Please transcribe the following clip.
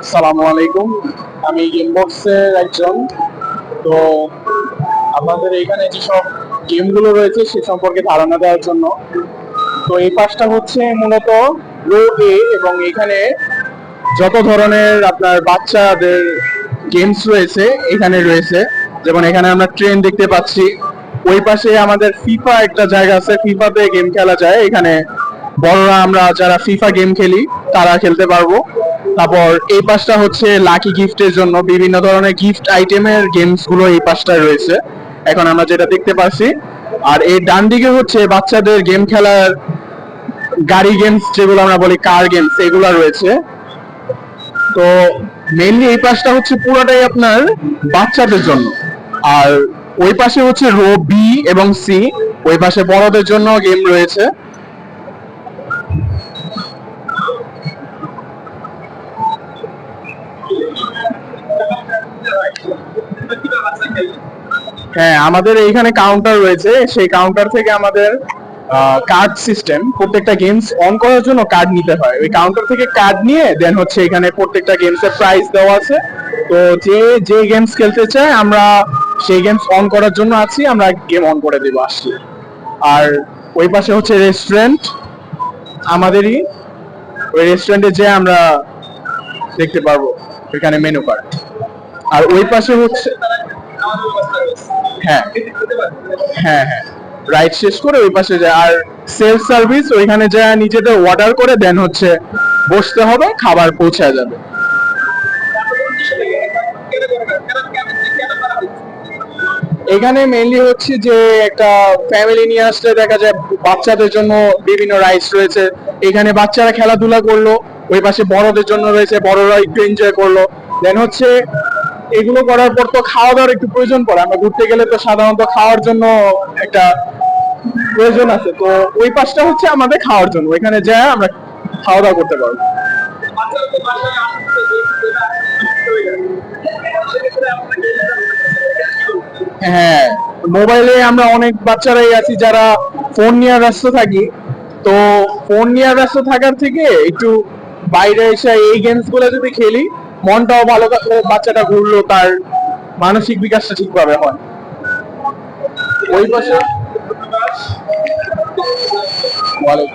আসসালামু আলাইকুম। আমি গেমবক্সের একজন। তো আমাদের এখানে যেসব গেমগুলো রয়েছে সে সম্পর্কে ধারণা দেওয়ার জন্য। তো এই পাশটা হচ্ছে মূলত রো এ, এবং এখানে যত ধরনের আপনার বাচ্চাদের গেমস রয়েছে এখানে রয়েছে। যেমন এখানে আমরা ট্রেন দেখতে পাচ্ছি। ওই পাশে আমাদের ফিফা একটা জায়গা আছে, ফিফাতে গেম খেলা যায়। এখানে বড়রা আমরা যারা ফিফা গেম খেলি তারা খেলতে পারবো। তারপর এই পাশটা হচ্ছে লাকি গিফটের জন্য বিভিন্ন ধরনের গিফট আইটেমের গেমস গুলো এই পাশটায় রয়েছে এখন আমরা যেটা দেখতে পাচ্ছি। আর এই ডান দিকে হচ্ছে বাচ্চাদের গেম খেলার গাড়ি গেমস, যেগুলো আমরা বলি কার গেমস, এগুলো রয়েছে। তো মেইনলি এই পাশটা হচ্ছে পুরোটাই আপনার বাচ্চাদের জন্য। আর ওই পাশে হচ্ছে রো বি এবং সি, ওই পাশে বড়দের জন্য গেম রয়েছে। হ্যাঁ, আমাদের এইখানে কাউন্টার রয়েছে, সেই কাউন্টার থেকে আমাদের কার্ড সিস্টেম, প্রত্যেকটা গেমস অন করার জন্য কার্ড নিতে হয়। ওই কাউন্টার থেকে কার্ড নিয়ে দেন হচ্ছে এখানে প্রত্যেকটা গেমসের প্রাইস দেওয়া আছে। তো যে যে গেমস খেলতে চায় আমরা সেই গেমস অন করার জন্য আছি, আমরা গেম অন করে দেবো আসছি। আর ওই পাশে হচ্ছে রেস্টুরেন্ট আমাদেরই, ওই রেস্টুরেন্টে যে আমরা দেখতে পারবো এখানে মেনু কার্ড। আর ওই পাশে হচ্ছে, হ্যাঁ হ্যাঁ হ্যাঁ, রাইড শেষ করে ওই পাশে যায়। আর সেলফ সার্ভিস, ওইখানে যায় নিজেদের অর্ডার করে দেন হচ্ছে বসতে হবে, খাবার পৌঁছে যাবে। এখানে মেইনলি হচ্ছে যে একটা ফ্যামিলি নিয়ে আসলে দেখা যায় বাচ্চাদের জন্য বিভিন্ন রাইডস রয়েছে। এখানে বাচ্চারা খেলাধুলা করলো, ওই পাশে বড়দের জন্য রয়েছে, বড়রা একটু এনজয় করলো। দেন হচ্ছে এগুলো করার পর তো খাওয়া দাওয়ার একটু প্রয়োজন পড়ে। আমরা ঘুরতে গেলে তো সাধারণত খাওয়ার জন্য একটা প্রয়োজন আছে। তো ওই পাশটা হচ্ছে আমাদের খাওয়ার জন্য, ওইখানে যায় আমরা খাওয়া দাওয়া করতে পারবো। হ্যাঁ, মোবাইলে আমরা অনেক বাচ্চারাই আছি যারা ফোন নিয়ে ব্যস্ত থাকি। তো ফোন নিয়ে ব্যস্ত থাকার থেকে একটু বাইরে এসে এই গেমস গুলো যদি খেলি, মনটাও ভালো থাকলো, বাচ্চাটা ঘুরলো, তার মানসিক বিকাশটা ঠিকভাবে হয়। ওই পাশে ওয়ালাইকুম